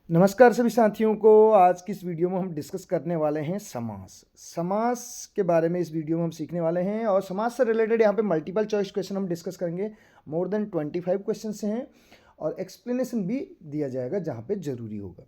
नमस्कार सभी साथियों को। आज की इस वीडियो में हम डिस्कस करने वाले हैं समास। समास के बारे में इस वीडियो में हम सीखने वाले हैं और समास से रिलेटेड यहाँ पे मल्टीपल चॉइस क्वेश्चन हम डिस्कस करेंगे। मोर देन 25 क्वेश्चन हैं और एक्सप्लेनेशन भी दिया जाएगा जहाँ पे ज़रूरी होगा।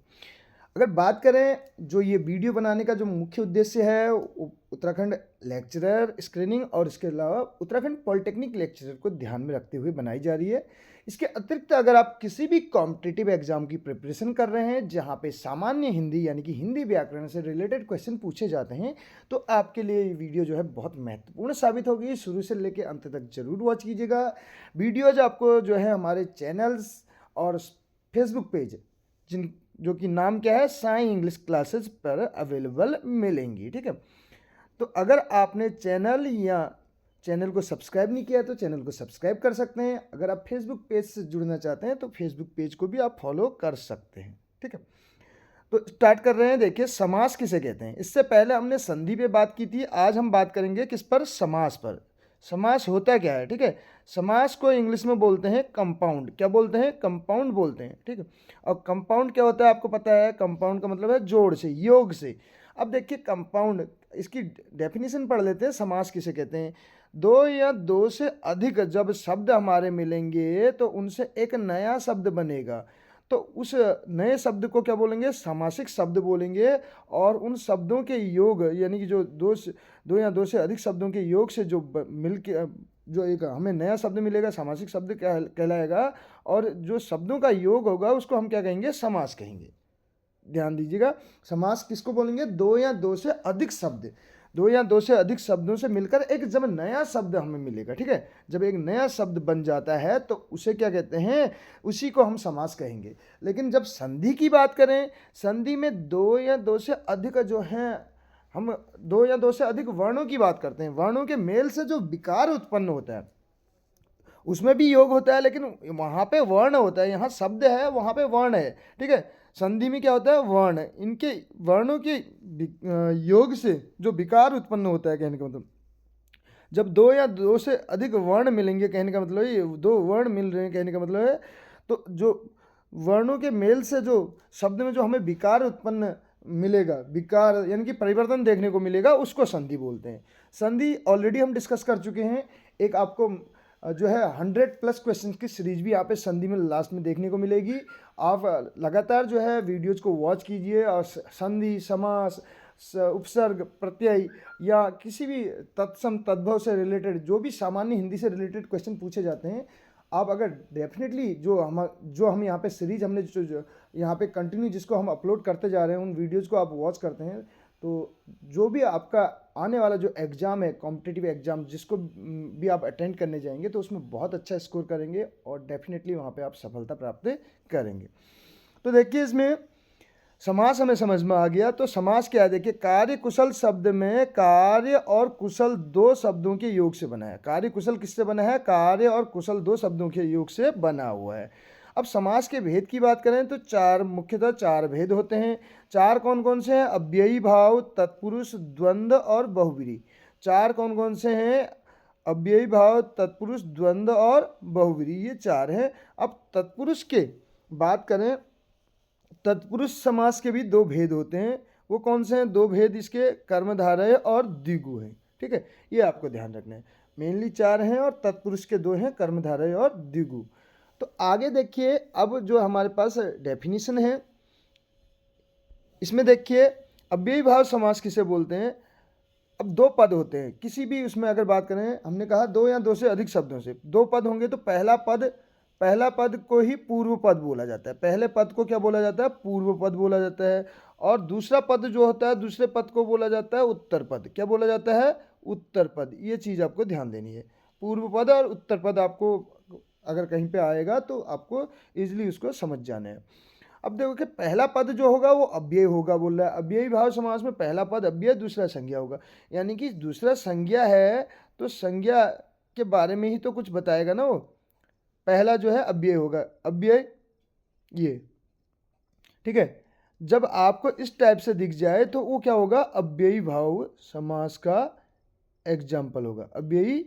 अगर बात करें जो ये वीडियो बनाने का जो मुख्य उद्देश्य है, उत्तराखंड लेक्चरर स्क्रीनिंग और इसके अलावा उत्तराखंड पॉलिटेक्निक लेक्चरर को ध्यान में रखते हुए बनाई जा रही है। इसके अतिरिक्त अगर आप किसी भी कॉम्पिटिटिव एग्जाम की प्रिपरेशन कर रहे हैं जहां पे सामान्य हिंदी यानी कि हिंदी व्याकरण से रिलेटेड क्वेश्चन पूछे जाते हैं, तो आपके लिए ये वीडियो जो है बहुत महत्वपूर्ण साबित होगी। शुरू से लेकर अंत तक जरूर वॉच कीजिएगा। वीडियोज आपको जो है हमारे चैनल्स और फेसबुक पेज जिन जो कि नाम क्या है, साई इंग्लिश क्लासेस पर अवेलेबल मिलेंगी। ठीक है, तो अगर आपने चैनल को सब्सक्राइब नहीं किया तो चैनल को सब्सक्राइब कर सकते हैं। अगर आप फेसबुक पेज से जुड़ना चाहते हैं तो फेसबुक पेज को भी आप फॉलो कर सकते हैं। ठीक है, तो स्टार्ट कर रहे हैं। देखिए, समास किसे कहते हैं। इससे पहले हमने संधि पे बात की थी, आज हम बात करेंगे किस पर, समास पर। समास होता क्या है। ठीक है, समास को इंग्लिश में बोलते हैं कंपाउंड। क्या बोलते हैं? कंपाउंड बोलते हैं। ठीक है, और कंपाउंड क्या होता है आपको पता है। कंपाउंड का मतलब है जोड़ से, योग से। अब देखिए कंपाउंड, इसकी डेफिनेशन पढ़ लेते हैं। समास किसे कहते हैं? दो या दो से अधिक जब शब्द हमारे मिलेंगे तो उनसे एक नया शब्द बनेगा, तो उस नए शब्द को क्या बोलेंगे? समासिक शब्द बोलेंगे। और उन शब्दों के योग यानी कि जो दो या दो से अधिक शब्दों के योग से जो मिल के जो एक हमें नया शब्द मिलेगा, समासिक शब्द कहलाएगा। और जो शब्दों का योग होगा उसको हम क्या कहेंगे? समास कहेंगे। ध्यान दीजिएगा, समास किसको बोलेंगे? दो या दो से अधिक शब्द, दो या दो से अधिक शब्दों से मिलकर एक जब नया शब्द हमें मिलेगा। ठीक है, जब एक नया शब्द बन जाता है तो उसे क्या कहते हैं? उसी को हम समास कहेंगे। लेकिन जब संधि की बात करें, संधि में दो या दो से अधिक जो हैं, हम दो या दो से अधिक वर्णों की बात करते हैं। वर्णों के मेल से जो विकार उत्पन्न होता है उसमें भी योग होता है, लेकिन वहाँ पे वर्ण होता है। यहाँ शब्द है, वहाँ पे वर्ण है। ठीक है, संधि में क्या होता है? वर्ण। इनके वर्णों के योग से जो विकार उत्पन्न होता है, कहने का मतलब जब दो या दो से अधिक वर्ण मिलेंगे, कहने का मतलब ये दो वर्ण मिल रहे हैं, कहने का मतलब है, तो जो वर्णों के मेल से जो शब्द में जो हमें विकार उत्पन्न मिलेगा, विकार यानी कि परिवर्तन देखने को मिलेगा, उसको संधि बोलते हैं। संधि ऑलरेडी हम डिस्कस कर चुके हैं। एक आपको जो है 100+ क्वेश्चन की सीरीज भी यहाँ पे संधि में लास्ट में देखने को मिलेगी। आप लगातार जो है वीडियोज को वॉच कीजिए और संधि, समास, उपसर्ग, प्रत्यय या किसी भी तत्सम तद्भव से रिलेटेड जो भी सामान्य हिंदी से रिलेटेड क्वेश्चन पूछे जाते हैं, आप अगर डेफिनेटली जो हम यहाँ पे सीरीज हमने जो यहाँ पे कंटिन्यू जिसको हम अपलोड करते जा रहे हैं, उन वीडियोज़ को आप वॉच करते हैं, तो जो भी आपका आने वाला जो एग्ज़ाम है, कॉम्पिटिटिव एग्ज़ाम जिसको भी आप अटेंड करने जाएंगे, तो उसमें बहुत अच्छा स्कोर करेंगे और डेफिनेटली वहाँ पे आप सफलता प्राप्त करेंगे। तो देखिए, इसमें समास हमें समझ में आ गया। तो समास क्या है? देखिए, कार्य कुशल शब्द में कार्य और कुशल दो शब्दों के योग से बना है। कार्य कुशल किससे बना है? कार्य और कुशल दो शब्दों के योग से बना हुआ है। अब समास के भेद की बात करें तो मुख्यतः चार भेद होते हैं। चार कौन कौन से हैं? अव्ययी भाव, तत्पुरुष, द्वंद्व और बहुव्रीहि। चार कौन कौन से हैं? अव्ययी भाव, तत्पुरुष, द्वंद्व और बहुव्रीहि, ये चार हैं। अब तत्पुरुष के बात करें, तत्पुरुष समास के भी दो भेद होते हैं। वो कौन से हैं? दो भेद इसके, कर्मधारय और द्विगु हैं। ठीक है, ये आपको ध्यान रखना है। मेनली चार हैं और तत्पुरुष के दो हैं, कर्मधारय और द्विगु। तो आगे देखिए, अब जो हमारे पास डेफिनेशन है, इसमें देखिए अव्ययी भाव समास किसे बोलते हैं। अब दो पद होते हैं किसी भी उसमें, अगर बात करें, हमने कहा दो या दो से अधिक शब्दों से दो पद होंगे, तो पहला पद को ही पूर्व पद बोला जाता है। पहले पद को क्या बोला जाता है? पूर्व पद बोला जाता है। और दूसरा पद जो होता है, दूसरे पद को बोला जाता है उत्तर पद। क्या बोला जाता है? उत्तर पद। ये चीज़ आपको ध्यान देनी है। पूर्व पद और उत्तर पद आपको अगर कहीं पे आएगा तो आपको इजीली उसको समझ जाना है। अब देखो कि पहला पद जो होगा वो अव्यय होगा, बोल रहा है। अव्ययी भाव समास में पहला पद अव्यय, दूसरा संज्ञा होगा। यानी कि दूसरा संज्ञा है तो संज्ञा के बारे में ही तो कुछ बताएगा ना वो। पहला जो है अव्यय होगा, अव्यय ये। ठीक है, जब आपको इस टाइप से दिख जाए तो वो क्या होगा? अव्ययी भाव समास का एग्जाम्पल होगा। अव्ययी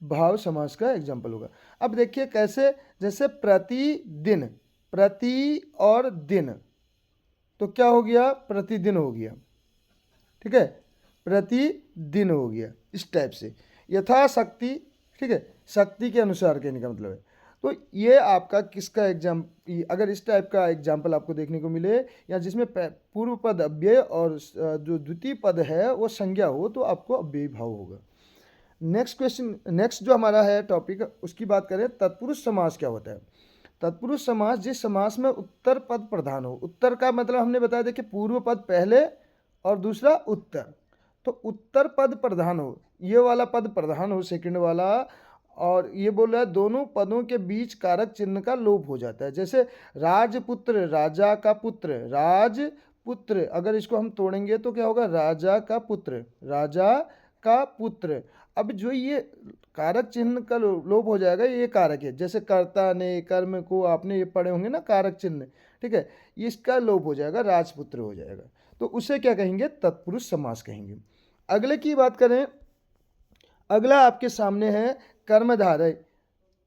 भाव समास का एग्जाम्पल होगा। अब देखिए कैसे, जैसे प्रतिदिन, प्रति और दिन, तो क्या हो गया, प्रतिदिन हो गया। ठीक है, प्रतिदिन हो गया इस टाइप से, यथाशक्ति। ठीक है, शक्ति के अनुसार कहने का मतलब है। तो ये आपका किसका एग्जाम, अगर इस टाइप का एग्जाम्पल आपको देखने को मिले या जिसमें पूर्व पद अव्यय और जो द्वितीय पद है वो संज्ञा हो, तो आपको अव्ययी भाव होगा। नेक्स्ट क्वेश्चन, नेक्स्ट जो हमारा है टॉपिक, उसकी बात करें, तत्पुरुष समास क्या होता है। तत्पुरुष समास जिस समास में उत्तर पद प्रधान हो। उत्तर का मतलब हमने बताया, देखिए पूर्व पद पहले और दूसरा उत्तर, तो उत्तर पद प्रधान हो, ये वाला पद प्रधान हो सेकंड वाला, और ये बोल रहा है दोनों पदों के बीच कारक चिन्ह का लोप हो जाता है। जैसे राजपुत्र, राजा का पुत्र, राजपुत्र, अगर इसको हम तोड़ेंगे तो क्या होगा, राजा का पुत्र, राजा का पुत्र। अब जो ये कारक चिन्ह का लोप हो जाएगा, ये कारक है, जैसे कर्ता ने, कर्म को, आपने ये पढ़े होंगे ना कारक चिन्ह। ठीक है, इसका लोप हो जाएगा, राजपुत्र हो जाएगा, तो उसे क्या कहेंगे, तत्पुरुष समास कहेंगे। अगले की बात करें, अगला आपके सामने है कर्मधारय।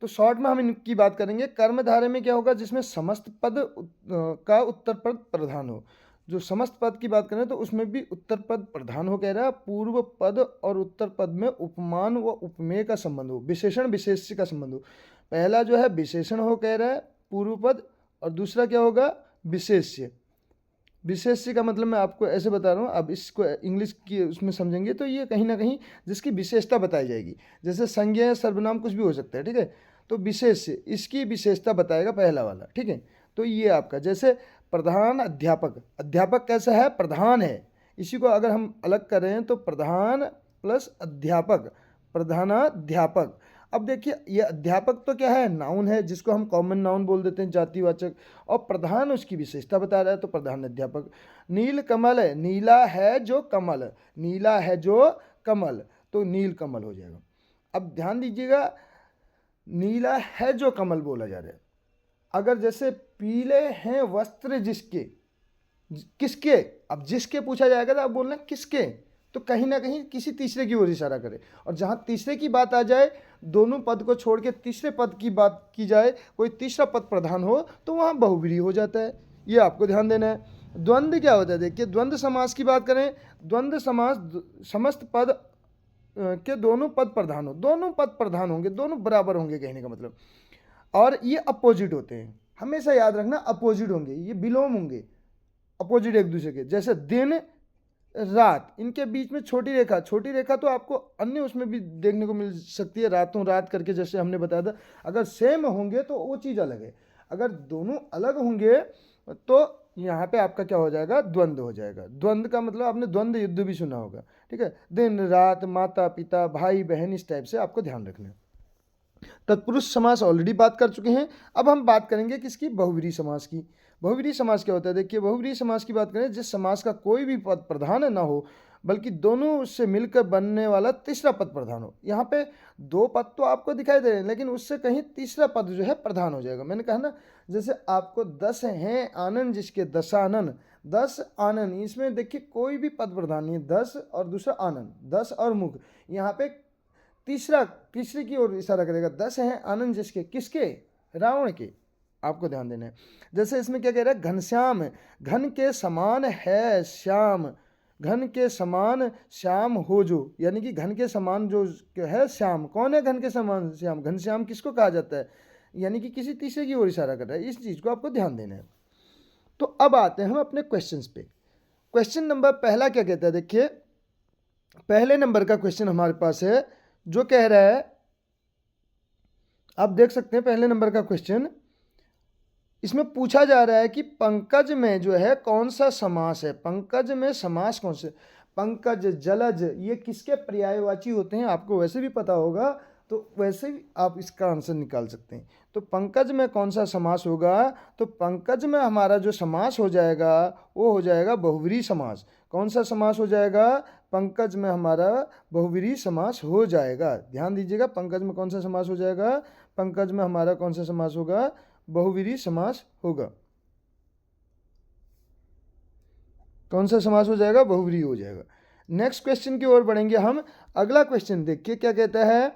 तो शॉर्ट में हम इनकी बात करेंगे। कर्मधारय में क्या होगा, जिसमें समस्त पद का उत्तर पद प्रधान हो। जो समस्त पद की बात करें तो उसमें भी उत्तर पद प्रधान हो, कह रहा है पूर्व पद और उत्तर पद में उपमान व उपमेय का संबंध हो, विशेषण विशेष्य का संबंध हो। पहला जो है विशेषण हो, कह रहा है पूर्व पद, और दूसरा क्या होगा, विशेष्य। विशेष्य का मतलब मैं आपको ऐसे बता रहा हूँ, अब इसको इंग्लिश की उसमें समझेंगे तो ये कहीं ना कहीं जिसकी विशेषता बताई जाएगी, जैसे संज्ञा सर्वनाम कुछ भी हो सकता है। ठीक है, तो विशेष्य इसकी विशेषता बताएगा पहला वाला। ठीक है, तो ये आपका, जैसे प्रधान अध्यापक, अध्यापक कैसा है, प्रधान है। इसी को अगर हम अलग करें तो प्रधान प्लस अध्यापक, प्रधानाध्यापक। अब देखिए ये अध्यापक तो क्या है, नाउन है, जिसको हम कॉमन नाउन बोल देते हैं, जातिवाचक, और प्रधान उसकी विशेषता बता रहा है, तो प्रधान अध्यापक। नील कमल है, नीला है जो कमल, नीला है जो कमल, तो नील कमल हो जाएगा। अब ध्यान दीजिएगा, नीला है जो कमल बोला जा रहा है। अगर जैसे पीले हैं वस्त्र जिसके, किसके, अब जिसके पूछा जाएगा तो आप बोलना किसके, तो कहीं ना कहीं किसी तीसरे की ओर इशारा करे। और जहाँ तीसरे की बात आ जाए, दोनों पद को छोड़ के तीसरे पद की बात की जाए, कोई तीसरा पद प्रधान हो, तो वहाँ बहुव्रीहि हो जाता है। ये आपको ध्यान देना है। द्वंद्व क्या होता है, देखिए द्वंद्व समास की बात करें, द्वंद्व समास समस्त पद के दोनों पद प्रधान हो, दोनों पद प्रधान होंगे, दोनों बराबर होंगे कहने का मतलब, और ये अपोजिट होते हैं, हमेशा याद रखना अपोजिट होंगे, ये विलोम होंगे, अपोजिट एक दूसरे के। जैसे दिन रात, इनके बीच में छोटी रेखा, छोटी रेखा तो आपको अन्य उसमें भी देखने को मिल सकती है, रातों रात करके, जैसे हमने बताया था। अगर सेम होंगे तो वो चीज़ अलग है, अगर दोनों अलग होंगे तो यहाँ पे आपका क्या हो जाएगा, द्वंद्व हो जाएगा। द्वंद्व का मतलब आपने द्वंद्व युद्ध भी सुना होगा। ठीक है, दिन रात, माता पिता, भाई बहन, इस टाइप से आपको ध्यान रखना है। तत्पुरुष समास ऑलरेडी बात कर चुके हैं। अब हम बात करेंगे किसकी, बहुव्रीहि समास की। बहुव्रीहि समास क्या होता है, देखिए बहुव्रीहि समास की बात करें, जिस समास का कोई भी पद प्रधान ना हो, बल्कि दोनों से मिलकर बनने वाला तीसरा पद प्रधान हो। यहाँ पे दो पद तो आपको दिखाई दे रहे हैं, लेकिन उससे कहीं तीसरा पद जो है प्रधान हो जाएगा। मैंने कहा ना, जैसे आपको 10 हैं आनंद जिसके, दशानन, 10 आनंद, इसमें देखिए कोई भी पद प्रधान नहीं है, 10 और दूसरा आनंद, 10 और मुख, यहाँ पे तीसरे की ओर इशारा करेगा। 10 हैं आनंद जिसके, किसके, रावण के, आपको ध्यान देना है। जैसे इसमें क्या कह रहा है, घनश्याम, घन के समान है श्याम, घन के समान श्याम हो जो, यानी कि घन के समान जो है श्याम, कौन है घन के समान श्याम, घनश्याम किसको कहा जाता है, यानी कि किसी तीसरे की ओर इशारा कर रहा है। इस चीज़ को आपको ध्यान देना है। तो अब आते हैं हम अपने क्वेश्चंस पे। क्वेश्चन नंबर पहला क्या कहता है, देखिए पहले नंबर का क्वेश्चन हमारे पास है, जो कह रहा है, आप देख सकते हैं पहले नंबर का क्वेश्चन, इसमें पूछा जा रहा है कि पंकज में जो है कौन सा समास है, पंकज में समास कौन से, पंकज, जलज, ये किसके पर्यायवाची होते हैं, आपको वैसे भी पता होगा, तो वैसे भी आप इसका आंसर निकाल सकते हैं। तो पंकज में कौन सा समास होगा, तो पंकज में हमारा जो समास हो जाएगा वो हो जाएगा बहुव्रीहि समास। कौन सा समास हो जाएगा, पंकज में हमारा बहुव्रीहि समास हो जाएगा। ध्यान दीजिएगा, पंकज में कौन सा समास हो जाएगा, पंकज में हमारा कौन सा समास होगा, बहुव्रीहि समास होगा। कौन सा समास हो जाएगा, बहुव्रीहि हो जाएगा। नेक्स्ट क्वेश्चन की ओर बढ़ेंगे हम। अगला क्वेश्चन देखिए क्या कहता है,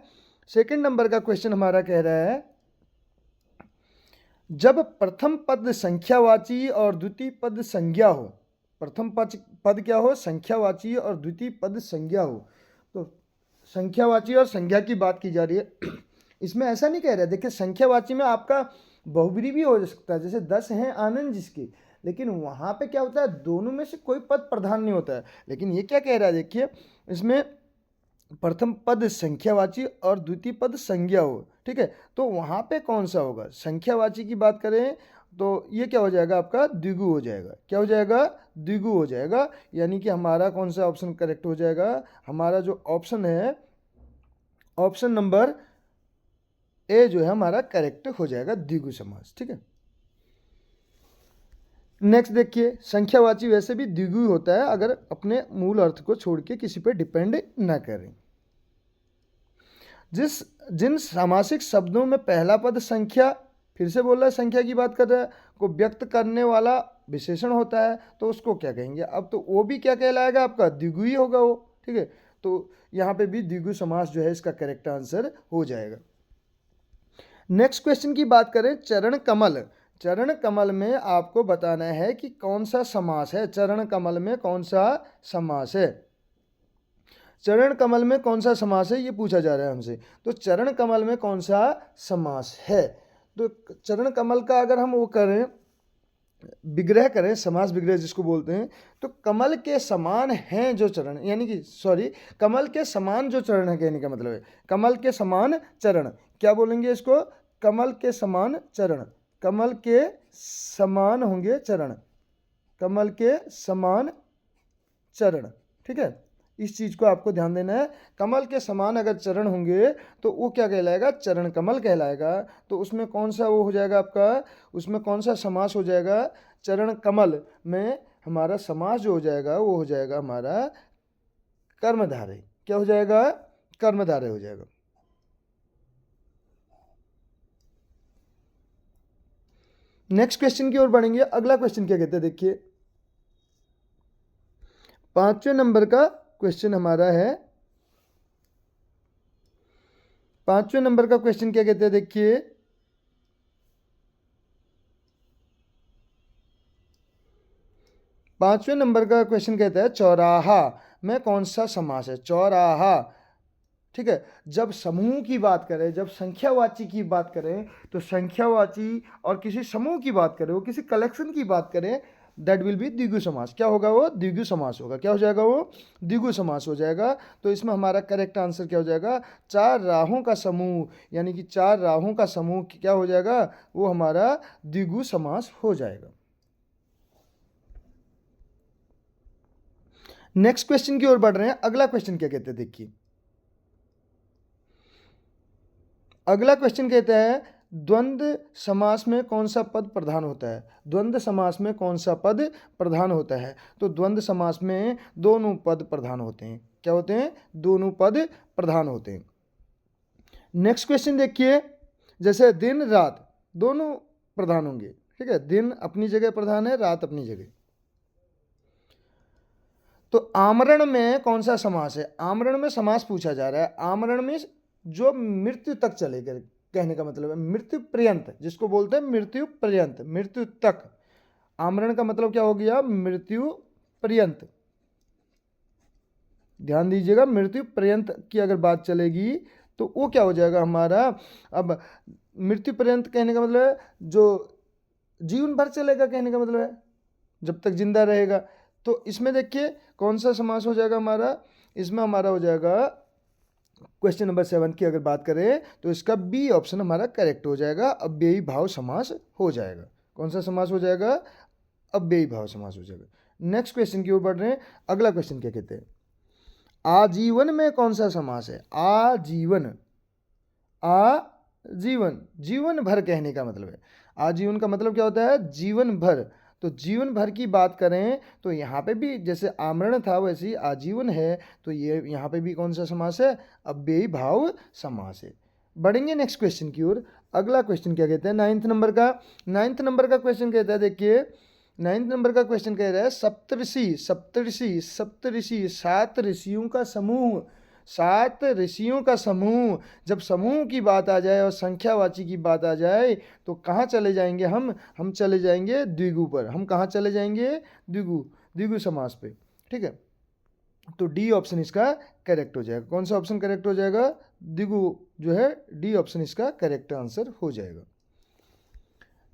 सेकंड नंबर का क्वेश्चन हमारा कह रहा है, जब प्रथम पद संख्यावाची और द्वितीय पद संज्ञा हो, प्रथम पद क्या हो, संख्यावाची और द्वितीय पद संज्ञा हो। तो संख्यावाची और संज्ञा की बात की जा रही है। इसमें ऐसा नहीं कह रहा है, देखिए संख्यावाची में आपका बहुब्री भी हो सकता है, जैसे 10 हैं आनंद जिसके, लेकिन वहाँ पे क्या होता है, दोनों में से कोई पद प्रधान नहीं होता है। लेकिन ये क्या कह रहा है, देखिए इसमें प्रथम पद संख्यावाची और द्वितीय पद संज्ञा हो, ठीक है, तो वहाँ पे कौन सा होगा, संख्यावाची की बात करें तो ये क्या हो जाएगा, आपका द्विगु हो जाएगा। क्या हो जाएगा, द्विगु हो जाएगा। यानी कि हमारा कौन सा ऑप्शन करेक्ट हो जाएगा, हमारा जो ऑप्शन है, ऑप्शन नंबर ए जो है हमारा करेक्ट हो जाएगा, द्विगु समास। ठीक है, नेक्स्ट देखिए, संख्यावाची वैसे भी द्विगु होता है अगर अपने मूल अर्थ को छोड़ के किसी पे डिपेंड ना करें। जिन सामासिक शब्दों में पहला पद संख्या, फिर से बोल रहा है संख्या की बात कर रहा है, को व्यक्त करने वाला विशेषण होता है, तो उसको क्या कहेंगे। अब तो वो भी क्या कहलाएगा, आपका द्विगु ही होगा वो। ठीक है, तो यहाँ पे भी द्विगु समास जो है इसका करेक्ट आंसर हो जाएगा। नेक्स्ट क्वेश्चन की बात करें, चरण कमल। चरण कमल में आपको बताना है कि कौन सा समास है, चरण कमल में कौन सा समास है, चरण कमल में कौन सा समास है, ये पूछा जा रहा है हमसे। तो चरण कमल में कौन सा समास है, तो चरण कमल का अगर हम वो करें, विग्रह करें, समास विग्रह जिसको बोलते हैं, तो कमल के समान हैं जो चरण, यानी कि सॉरी, कमल के समान जो चरण है, कहने का मतलब है कमल के समान चरण। क्या बोलेंगे इसको, कमल के समान चरण, कमल के समान होंगे चरण, कमल के समान चरण। ठीक है, इस चीज को आपको ध्यान देना है, कमल के समान अगर चरण होंगे तो वो क्या कहलाएगा, चरण कमल कहलाएगा। तो उसमें कौन सा वो हो जाएगा आपका, उसमें कौन सा समास हो जाएगा, चरण कमल में हमारा समास जो हो जाएगा वो हो जाएगा हमारा कर्मधारय। क्या हो जाएगा, कर्मधारय हो जाएगा। नेक्स्ट क्वेश्चन की ओर बढ़ेंगे। अगला क्वेश्चन क्या कहते हैं, देखिए 5वें नंबर का क्वेश्चन हमारा है, 5वें नंबर का क्वेश्चन क्या कहते हैं, देखिए 5वें नंबर का क्वेश्चन कहता है, चौराहा में कौन सा समास है, चौराहा। ठीक है, जब समूह की बात करें, जब संख्यावाची की बात करें, तो संख्यावाची और किसी समूह की बात करें, वो किसी कलेक्शन की बात करें, दैट विल बी द्विगु समास। क्या होगा वो, द्विगु समास होगा। क्या हो जाएगा वो, द्विगु समास हो जाएगा। तो इसमें हमारा करेक्ट आंसर क्या हो जाएगा, चार राहों का समूह, यानी कि चार राहों का समूह क्या हो जाएगा, वो हमारा द्विगु समास हो जाएगा। नेक्स्ट क्वेश्चन की ओर बढ़ रहे हैं। अगला क्वेश्चन क्या कहते हैं, देखिए अगला क्वेश्चन कहता है, द्वंद्व समास में कौन सा पद प्रधान होता है, द्वंद्व समास में कौन सा पद प्रधान होता है। तो द्वंद्व समास में दोनों पद प्रधान होते हैं। क्या होते हैं, दोनों पद प्रधान होते हैं। नेक्स्ट क्वेश्चन देखिए, जैसे दिन रात दोनों प्रधान होंगे। ठीक है, दिन अपनी जगह प्रधान है, रात अपनी जगह। तो आमरण में कौन सा समास है, आमरण में समास पूछा जा रहा है। आमरण में जो मृत्यु तक चलेगा, कहने का मतलब है मृत्यु पर्यंत, जिसको बोलते हैं मृत्यु पर्यंत, मृत्यु तक। आमरण का मतलब क्या हो गया, मृत्यु पर्यंत। ध्यान दीजिएगा, मृत्यु पर्यंत की अगर बात चलेगी तो वो क्या हो जाएगा हमारा, अब मृत्यु पर्यंत कहने का मतलब है जो जीवन भर चलेगा, कहने का मतलब है जब तक जिंदा रहेगा। तो इसमें देखिए कौन सा समास हो जाएगा हमारा, इसमें हमारा हो जाएगा क्वेश्चन नंबर 7 की अगर बात करें तो इसका बी ऑप्शन हमारा करेक्ट हो जाएगा, अव्ययी भाव समास हो जाएगा। कौन सा समास हो जाएगा, अव्ययी भाव समास हो जाएगा। नेक्स्ट क्वेश्चन की ओर बढ़ रहे हैं। अगला क्वेश्चन क्या कहते हैं, आजीवन में कौन सा समास है, आजीवन, आजीवन जीवन भर कहने का मतलब है। आजीवन का मतलब क्या होता है, जीवन भर। तो जीवन भर की बात करें तो यहाँ पे भी जैसे आमरण था वैसे ही आजीवन है, तो ये यहाँ पे भी कौन सा समास है, अव्ययी भाव समास है। बढ़ेंगे नेक्स्ट क्वेश्चन की ओर। अगला क्वेश्चन क्या कहते हैं, 9th नंबर का, 9th नंबर का क्वेश्चन कहता है, देखिए 9th नंबर का क्वेश्चन कह रहा है, सप्तऋषि, सप्तऋषि, सप्तऋषि 7 ऋषियों का समूह सात ऋषियों का समूह। जब समूह की बात आ जाए और संख्यावाची की बात आ जाए तो कहाँ चले जाएंगे हम चले जाएंगे द्विगु पर। हम कहाँ चले जाएंगे? द्विगु समास पे। ठीक है, तो डी ऑप्शन इसका करेक्ट हो जाएगा। कौन सा ऑप्शन करेक्ट हो जाएगा? द्विगु जो है, डी ऑप्शन इसका करेक्ट आंसर हो जाएगा।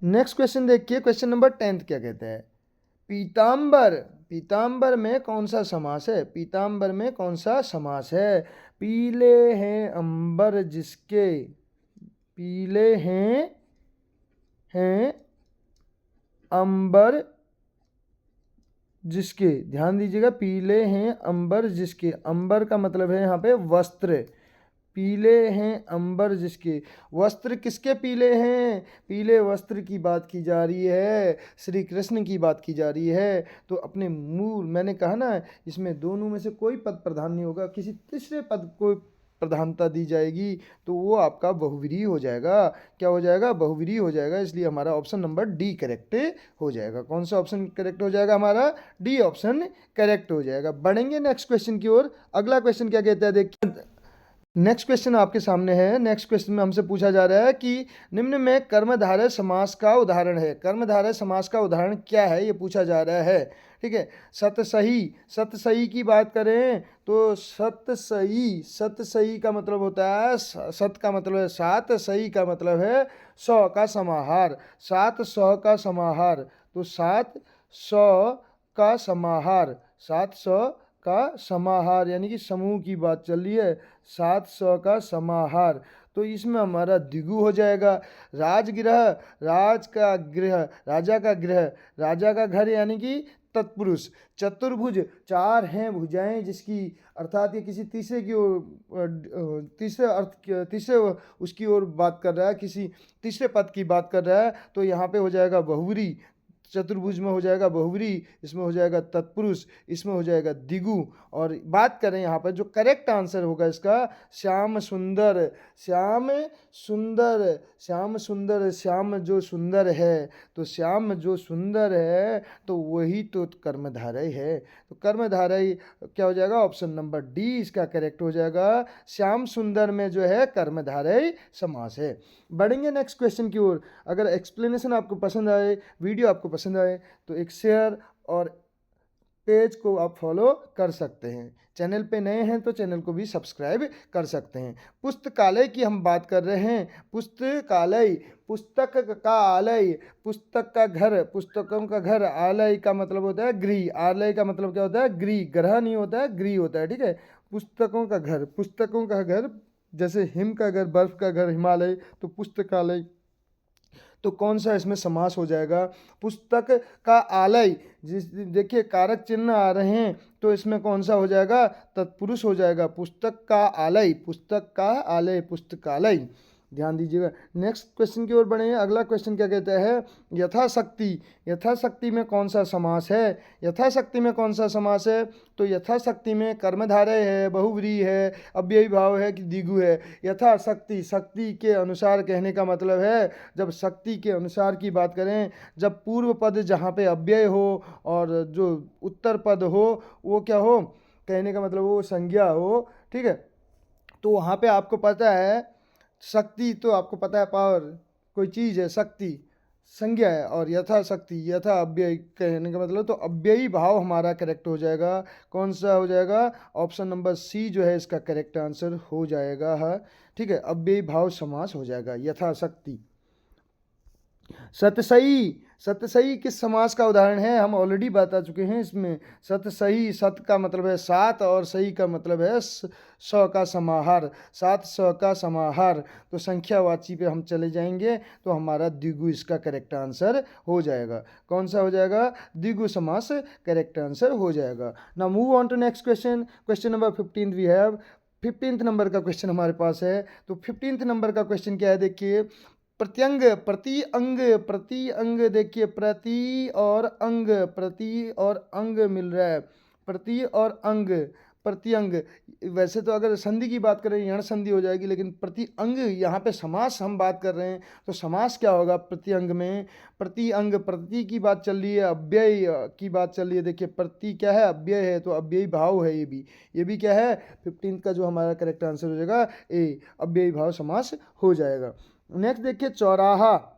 नेक्स्ट क्वेश्चन देखिए, क्वेश्चन नंबर 10 क्या कहता है? पीतांबर, पीतांबर में कौन सा समास है? पीतांबर में कौन सा समास है? पीले हैं अंबर जिसके, पीले हैं अंबर जिसके, ध्यान दीजिएगा, पीले हैं अंबर जिसके। अंबर का मतलब है यहाँ पे वस्त्र। पीले हैं अंबर जिसके, वस्त्र किसके पीले हैं? पीले वस्त्र की बात की जा रही है, श्री कृष्ण की बात की जा रही है। तो अपने मूल, मैंने कहा ना, इसमें दोनों में से कोई पद प्रधान नहीं होगा, किसी तीसरे पद को प्रधानता दी जाएगी, तो वो आपका बहुव्रीहि हो जाएगा। क्या हो जाएगा? बहुव्रीहि हो जाएगा। इसलिए हमारा ऑप्शन नंबर डी करेक्ट हो जाएगा। कौन सा ऑप्शन करेक्ट हो जाएगा? हमारा डी ऑप्शन करेक्ट हो जाएगा। बढ़ेंगे नेक्स्ट क्वेश्चन की ओर। अगला क्वेश्चन क्या कहता है देखिए, नेक्स्ट क्वेश्चन आपके सामने है। नेक्स्ट क्वेश्चन में हमसे पूछा जा रहा है कि निम्न में कर्मधारय समास का उदाहरण है। कर्मधारय समास का उदाहरण क्या है, ये पूछा जा रहा है। ठीक है, सतसही, सतसही की बात करें तो सतसही, सतसही का मतलब होता है, सत का मतलब है सात, सही का मतलब है 100 का समाहार, 700 का समाहार। तो 700 का समाहार, 700 का समाहार, यानी कि समूह की बात चल रही है, 700 का समाहार। तो इसमें हमारा द्विगु हो जाएगा। राजगृह, राज का गृह, राजा का गृह, राजा का घर यानी कि तत्पुरुष। चतुर्भुज, 4 हैं भुजाएं जिसकी, अर्थात ये किसी तीसरे की ओर, तीसरे अर्थ, तीसरे उसकी ओर बात कर रहा है, किसी तीसरे पद की बात कर रहा है। तो यहाँ पे हो जाएगा बहुव्रीहि। चतुर्भुज में हो जाएगा बहुव्रीहि, इसमें हो जाएगा तत्पुरुष, इसमें हो जाएगा द्विगु। और बात करें यहाँ पर जो करेक्ट आंसर होगा इसका, श्याम सुंदर, श्याम सुंदर, श्याम सुंदर, श्याम जो सुंदर है, तो श्याम जो सुंदर है तो वही तो कर्मधारय है। तो कर्मधारय क्या हो जाएगा? ऑप्शन नंबर डी इसका करेक्ट हो जाएगा। श्याम सुंदर में जो है कर्मधारय समास है। बढ़ेंगे नेक्स्ट क्वेश्चन की ओर। अगर एक्सप्लेनेशन आपको पसंद आए, वीडियो आपको पसंद आए, तो एक शेयर और पेज को आप फॉलो कर सकते हैं। चैनल पे नए हैं तो चैनल को भी सब्सक्राइब कर सकते हैं। पुस्तकालय की हम बात कर रहे हैं। पुस्तकालय, पुस्तक का आलय, पुस्तक का घर, पुस्तकों का घर, आलय का मतलब होता है गृह। आलय का मतलब क्या होता है? गृह, ग्रह नहीं होता है, गृह होता है। ठीक है, पुस्तकों का घर, पुस्तकों का घर, जैसे हिम का घर, बर्फ का घर हिमालय, तो पुस्तकालय। तो कौन सा इसमें समास हो जाएगा? पुस्तक का आलय, जिस देखिए कारक चिन्ह आ रहे हैं, तो इसमें कौन सा हो जाएगा? तत्पुरुष हो जाएगा। पुस्तक का आलय, पुस्तक का आलय, पुस्तकालय। ध्यान दीजिएगा। नेक्स्ट क्वेश्चन की ओर बढ़े। अगला क्वेश्चन क्या कहता है? यथाशक्ति, यथाशक्ति में कौन सा समास है? यथाशक्ति में कौन सा समास है? तो यथाशक्ति में कर्मधारय है, बहुव्रीहि है, अव्ययी भाव है कि द्विगु है? यथाशक्ति, शक्ति के अनुसार कहने का मतलब है, जब शक्ति के अनुसार की बात करें, जब पूर्व पद जहाँ पे अव्यय हो और जो उत्तर पद हो वो क्या हो, कहने का मतलब वो संज्ञा हो। ठीक है, तो वहाँ पे आपको पता है शक्ति, तो आपको पता है पावर, कोई चीज़ है, शक्ति संज्ञा है, और यथाशक्ति, यथा अव्यय कहने का मतलब, तो अव्ययी भाव हमारा करेक्ट हो जाएगा। कौन सा हो जाएगा? ऑप्शन नंबर सी जो है इसका करेक्ट आंसर हो जाएगा है। ठीक है, अव्ययी भाव समास हो जाएगा यथाशक्ति। सतसही, सतसही किस समास का उदाहरण है? हम ऑलरेडी बता चुके हैं इसमें। सतसही, सत का मतलब है सात और सही का मतलब है 100 का समाहार, 700 का समाहार। तो संख्यावाची पे हम चले जाएंगे तो हमारा द्विगु इसका करेक्ट आंसर हो जाएगा। कौन सा हो जाएगा? द्विगु समास करेक्ट आंसर हो जाएगा। Now move on to next question. Question number 15 we have. 15th number का क्वेश्चन हमारे पास है। तो 15th नंबर का क्वेश्चन क्या है देखिए, प्रत्यंग, प्रति अंग, प्रति अंग, देखिए प्रति और अंग, प्रति और अंग मिल रहा है, प्रति और अंग, प्रति अंग, वैसे तो अगर संधि की बात करें यण संधि हो जाएगी, लेकिन प्रति अंग यहाँ पे समास हम बात कर रहे हैं, तो समास क्या होगा प्रति अंग में? प्रति अंग, प्रति की बात चल रही है, अव्यय की बात चल रही है। देखिए प्रति क्या है? अव्यय है, तो अव्ययी भाव है ये भी क्या है? 15 का जो हमारा करेक्ट आंसर हो जाएगा ए, अव्ययी भाव समास हो जाएगा। नेक्स्ट देखिए चौराहा।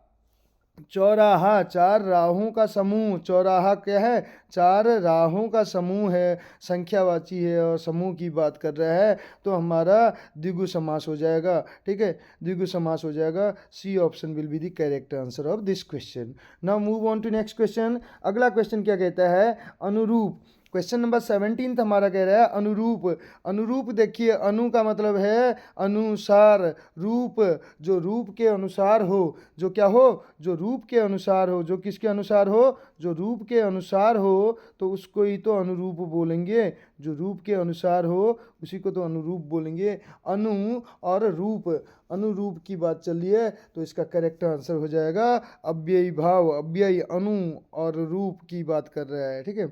चौराहा, चार राहों का समूह। चौराहा क्या है? चार राहों का समूह है, संख्यावाची है और समूह की बात कर रहा है, तो हमारा द्विगु समास हो जाएगा। ठीक है, द्विगु समास हो जाएगा। C option will be the correct answer of this question. Now move on to next question. अगला क्वेश्चन क्या कहता है? अनुरूप। क्वेश्चन नंबर 17 हमारा कह रहा है अनुरूप। अनुरूप देखिए, अनु का मतलब है अनुसार, रूप जो रूप के अनुसार हो, जो क्या हो? जो रूप के अनुसार हो, जो किसके अनुसार हो? जो रूप के अनुसार हो, तो उसको ही तो अनुरूप बोलेंगे। जो रूप के अनुसार हो उसी को तो अनुरूप बोलेंगे। अनु और रूप, अनुरूप की बात चल रही है, तो इसका करेक्ट आंसर हो जाएगा अव्ययी भाव। अव्ययी अनु और रूप की बात कर रहा है। ठीक है,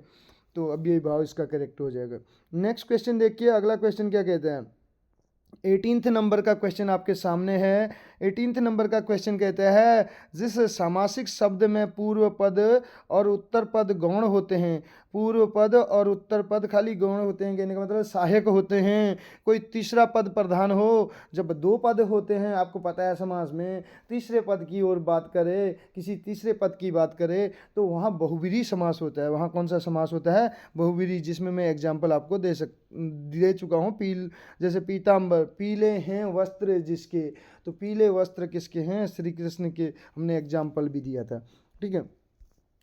तो अव्ययी भाव इसका करेक्ट हो जाएगा। नेक्स्ट क्वेश्चन देखिए, अगला क्वेश्चन क्या कहते हैं? 18 नंबर का क्वेश्चन आपके सामने है। 18 नंबर का क्वेश्चन कहता है जिस सामासिक शब्द में पूर्व पद और उत्तर पद गौण होते हैं, पूर्व पद और उत्तर पद खाली गौण होते हैं, कहने का मतलब सहायक होते हैं, कोई तीसरा पद प्रधान हो। जब दो पद होते हैं, आपको पता है समास में तीसरे पद की ओर बात करे, किसी तीसरे पद की बात करे, तो वहाँ बहुव्रीहि समास होता है। वहाँ कौन सा समास होता है? बहुव्रीहि, जिसमें मैं एग्जाम्पल आपको दे चुका हूँ। जैसे पीताम्बर, पीले हैं वस्त्र जिसके, तो पीले वस्त्र किसके हैं? श्री कृष्ण के, हमने एग्जाम्पल भी दिया था। ठीक है,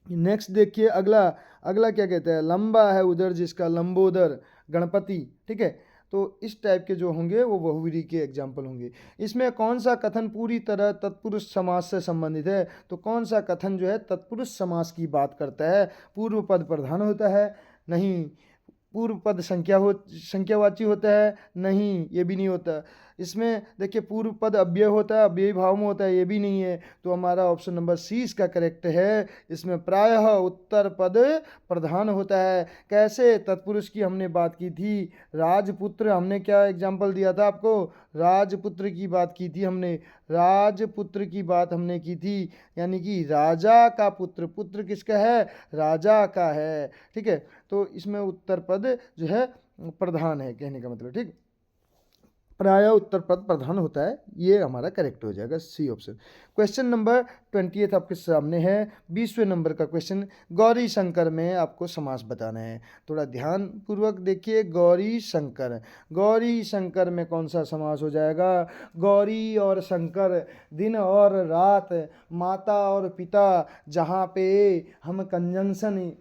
नेक्स्ट देखिए अगला। अगला क्या कहता है? लंबा है उदर जिसका, लंबोदर, गणपति। ठीक है, तो इस टाइप के जो होंगे वो बहुव्रीहि के एग्जाम्पल होंगे। इसमें कौन सा कथन पूरी तरह तत्पुरुष समास से संबंधित है? तो कौन सा कथन जो है तत्पुरुष समास की बात करता है? पूर्व पद प्रधान होता है? नहीं। पूर्व पद संख्यावाची होता है? नहीं, ये भी नहीं होता। इसमें देखिए पूर्व पद अव्यय होता है, अव्ययी भाव में होता है, ये भी नहीं है। तो हमारा ऑप्शन नंबर सी इसका करेक्ट है। इसमें प्रायः उत्तर पद प्रधान होता है। कैसे? तत्पुरुष की हमने बात की थी, राजपुत्र, हमने क्या एग्जाम्पल दिया था आपको? राजपुत्र की बात की थी हमने, राजपुत्र की बात हमने की थी, यानी कि राजा का पुत्र। पुत्र किसका है? राजा का है। ठीक है, तो इसमें उत्तर पद जो है प्रधान है, कहने का मतलब। ठीक, प्रायः उत्तर पद प्रधान होता है, ये हमारा करेक्ट हो जाएगा, सी ऑप्शन। क्वेश्चन नंबर 28 आपके सामने है, 20वें नंबर का क्वेश्चन। गौरी शंकर में आपको समास बताना है, थोड़ा ध्यान पूर्वक देखिए। गौरी शंकर, गौरी शंकर में कौन सा समास हो जाएगा? गौरी और शंकर, दिन और रात, माता और पिता, जहाँ पे हम कंजंक्शन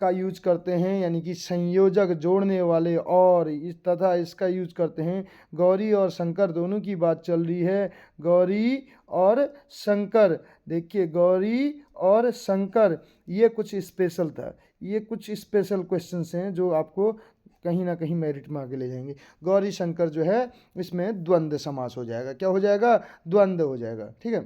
का यूज करते हैं, यानी कि संयोजक जोड़ने वाले, और इस तथा इसका यूज करते हैं। गौरी और शंकर दोनों की बात चल रही है। गौरी और शंकर, देखिए गौरी और शंकर, ये कुछ स्पेशल था, ये कुछ स्पेशल क्वेश्चंस हैं जो आपको कहीं ना कहीं मेरिट में आगे ले जाएंगे। गौरी शंकर जो है इसमें द्वंद्व समास हो जाएगा। क्या हो जाएगा? द्वंद्व हो जाएगा। ठीक है,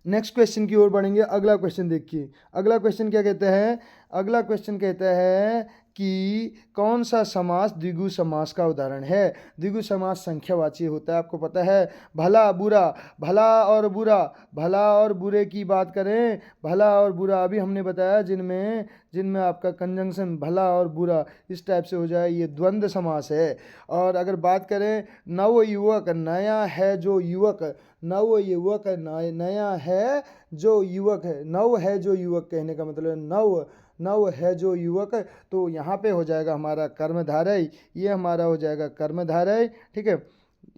नेक्स्ट क्वेश्चन की ओर बढ़ेंगे। अगला क्वेश्चन देखिए, अगला क्वेश्चन क्या कहता है? अगला क्वेश्चन कहता है कि कौन सा समास द्विगु समास का उदाहरण है? द्विगु समास संख्यावाची होता है, आपको पता है। भला बुरा, भला और बुरा, भला और बुरे की बात करें, भला और बुरा अभी हमने बताया, जिनमें आपका कंजंक्शन भला और बुरा इस टाइप से हो जाए, ये द्वंद्व समास है। और अगर बात करें नव युवक, नया है जो युवक, नव युवक, नया है जो युवक है, नव है जो युवक, कहने का मतलब नव है जो युवक, तो यहाँ पे हो जाएगा हमारा कर्मधारय, ये हमारा हो जाएगा कर्मधारय। ठीक है,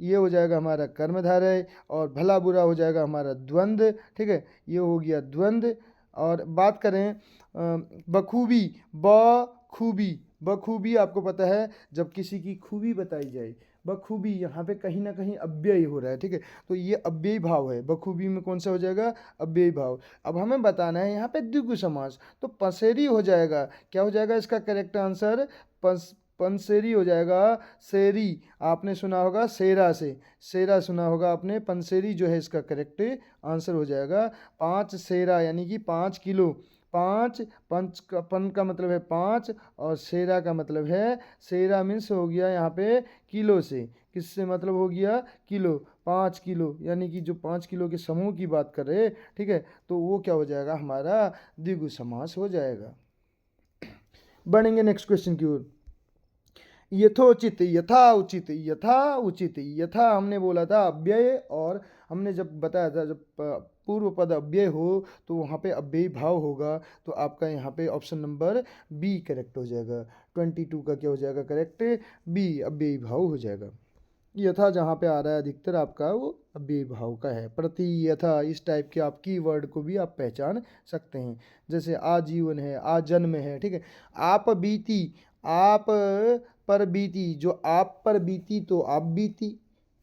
ये हो जाएगा हमारा कर्मधारय, और भला बुरा हो जाएगा हमारा द्वंद्व। ठीक है, ये हो गया द्वंद्व। और बात करें बखूबी, बखूबी, बखूबी आपको पता है जब किसी की खूबी बताई जाए, बखूबी, यहाँ पे कहीं ना कहीं अव्यय हो रहा है। ठीक है, तो ये अव्ययी भाव है। बखूबी में कौन सा हो जाएगा? अव्ययी भाव। अब हमें बताना है यहाँ पे द्विगु समास, तो पसेरी हो जाएगा। क्या हो जाएगा इसका करेक्ट आंसर? पंसेरी हो जाएगा। सेरी आपने सुना होगा सेरा से, सेरा सुना होगा आपने, पंसेरी जो है इसका करेक्ट आंसर हो जाएगा। 5 सेरा यानी कि 5 किलो, 5, पंच का पन का मतलब है 5, और सेरा का मतलब है, सेरा मीन्स हो गया यहाँ पे किलो से, किससे मतलब हो गया किलो, 5 किलो, यानी कि जो 5 किलो के समूह की बात कर रहे हैं, ठीक है, तो वो क्या हो जाएगा, हमारा द्विगु समास हो जाएगा। बढ़ेंगे नेक्स्ट क्वेश्चन की ओर। यथोचित, यथा उचित, यथा उचित, यथा हमने बोला था अव्यय, और हमने जब बताया था जब पूर्व पद अव्यय हो तो वहाँ पे अव्ययी भाव होगा, तो आपका यहाँ पे ऑप्शन नंबर बी करेक्ट हो जाएगा। 22 का क्या हो जाएगा करेक्ट, बी अव्ययी भाव हो जाएगा। यथा जहाँ पे आ रहा है अधिकतर आपका वो अव्ययी भाव का है। प्रति, यथा, इस टाइप के आप कीवर्ड को भी आप पहचान सकते हैं। जैसे आजीवन है, आजन्म है, ठीक है। आप बीती, आप पर बीती, जो आप पर बीती तो आप बीती,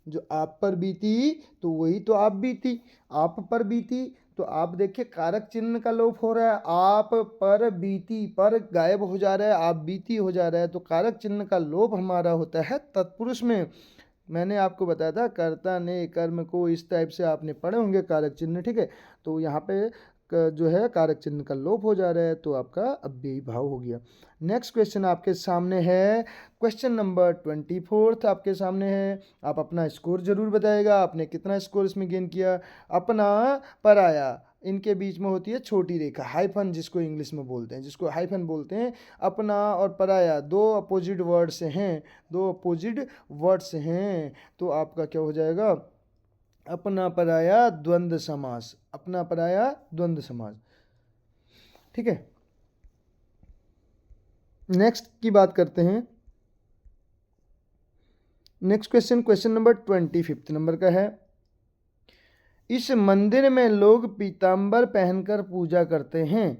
जो आप पर बीती तो वही तो आप बीती, आप पर बीती तो आप देखिए कारक चिन्ह का लोप हो रहा है, आप पर बीती, पर गायब हो जा रहा है, आप बीती हो जा रहा है, तो कारक चिन्ह का लोप हमारा होता है तत्पुरुष में। मैंने आपको बताया था कर्ता ने कर्म को, इस टाइप से आपने पढ़े होंगे कारक चिन्ह, ठीक है। तो यहाँ पे जो है कारक चिन्ह का लोप हो जा रहा है, तो आपका अव्ययी भाव हो गया। नेक्स्ट क्वेश्चन आपके सामने है, क्वेश्चन नंबर 24 आपके सामने है। आप अपना स्कोर जरूर बताइएगा, आपने कितना स्कोर इसमें गेन किया। अपना, पराया, इनके बीच में होती है छोटी रेखा, हाइफन जिसको इंग्लिश में बोलते हैं, जिसको हाइफन बोलते हैं। अपना और पराया दो अपोजिट वर्ड्स हैं, दो अपोजिट वर्ड्स हैं, तो आपका क्या हो जाएगा, अपना पराया द्वंद्व समास, अपना पराया द्वंद्व समास, ठीक है। नेक्स्ट की बात करते हैं। Next question, question number 25 number का है। इस मंदिर में लोग पीतांबर पहनकर पूजा करते हैं।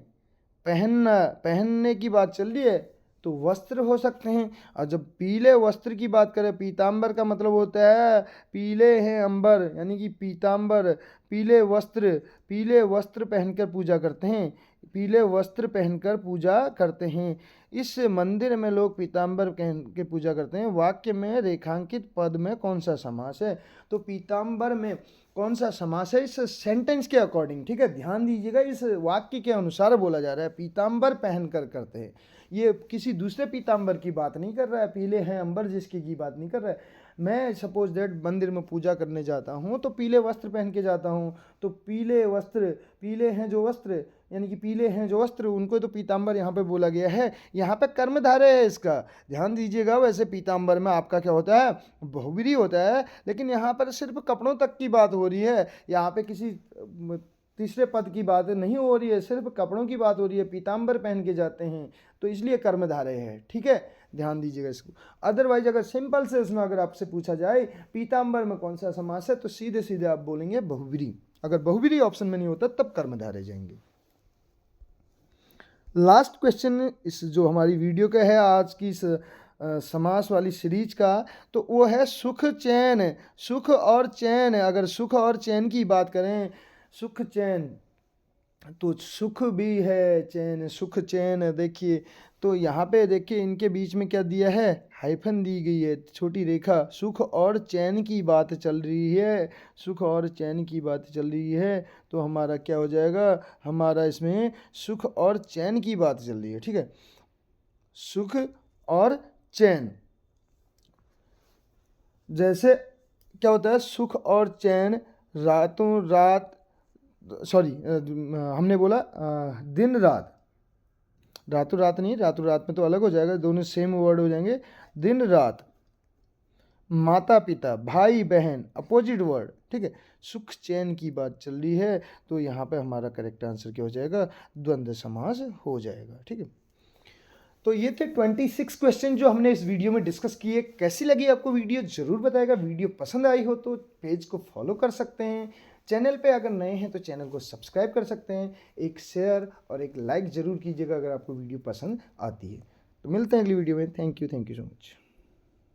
पहनना, पहनने की बात चल रही है तो वस्त्र हो सकते हैं। और जब पीले वस्त्र की बात करें, पीतांबर का मतलब होता है पीले हैं अंबर, यानी कि पीतांबर, पीले वस्त्र, पीले वस्त्र पहनकर पूजा करते हैं, पीले वस्त्र पहनकर पूजा करते हैं। इस मंदिर में लोग पीतांबर पहन के पूजा करते हैं। वाक्य में रेखांकित पद में कौन सा समास है, तो पीतांबर में कौन सा समास है इस सेंटेंस के अकॉर्डिंग, ठीक है। ध्यान दीजिएगा, इस वाक्य के अनुसार बोला जा रहा है पीतांबर पहनकर करते हैं। ये किसी दूसरे पीतांबर की बात नहीं कर रहा है, पीले हैं अंबर जिसकी की बात नहीं कर रहा है। मैं सपोज दैट मंदिर में पूजा करने जाता हूँ तो पीले वस्त्र पहन के जाता हूँ, तो पीले वस्त्र, पीले हैं जो वस्त्र, यानी कि पीले हैं जो वस्त्र, उनको तो पीतांबर यहाँ पे बोला गया है। यहाँ पे कर्मधारय है इसका, ध्यान दीजिएगा। वैसे पीतांबर में आपका क्या होता है, बहुव्रीहि होता है, लेकिन यहाँ पर सिर्फ कपड़ों तक की बात हो रही है, यहाँ पे किसी तीसरे पद की बात नहीं हो रही है, सिर्फ कपड़ों की बात हो रही है। पीतांबर पहन के जाते हैं तो इसलिए कर्मधारय है, ठीक है, ध्यान दीजिएगा इसको। अदरवाइज अगर सिंपल से उसमें अगर आपसे पूछा जाए पीतांबर में कौन सा समास है, तो सीधे सीधे आप बोलेंगे बहुव्रीहि। अगर बहुव्रीहि ऑप्शन में नहीं होता तब कर्मधारय जाएंगे। लास्ट क्वेश्चन इस जो हमारी वीडियो का है आज की इस समास वाली सीरीज का, तो वो है सुख चैन। सुख और चैन, अगर सुख और चैन की बात करें, सुख चैन, तो सुख भी है, चैन, सुख चैन, देखिए तो यहाँ पे देखिए इनके बीच में क्या दिया है, हाइफन दी गई है, छोटी रेखा। सुख और चैन की बात चल रही है, सुख और चैन की बात चल रही है, तो हमारा क्या हो जाएगा, हमारा इसमें सुख और चैन की बात चल रही है, ठीक है। सुख और चैन, जैसे क्या होता है, सुख और चैन, रातों रात, सॉरी हमने बोला दिन रात, रातों रात नहीं, रातों रात में तो अलग हो जाएगा, दोनों सेम वर्ड हो जाएंगे। दिन रात, माता पिता, भाई बहन, अपोजिट वर्ड, ठीक है। सुख चैन की बात चल रही है, तो यहाँ पे हमारा करेक्ट आंसर क्या हो जाएगा, द्वंद्व समास हो जाएगा, ठीक है। तो ये थे 26 क्वेश्चन जो हमने इस वीडियो में डिस्कस किए। कैसी लगी आपको वीडियो जरूर बताएगा। वीडियो पसंद आई हो तो पेज को फॉलो कर सकते हैं, चैनल पे अगर नए हैं तो चैनल को सब्सक्राइब कर सकते हैं, एक शेयर और एक लाइक ज़रूर कीजिएगा अगर आपको वीडियो पसंद आती है। तो मिलते हैं अगली वीडियो में। Thank you so much.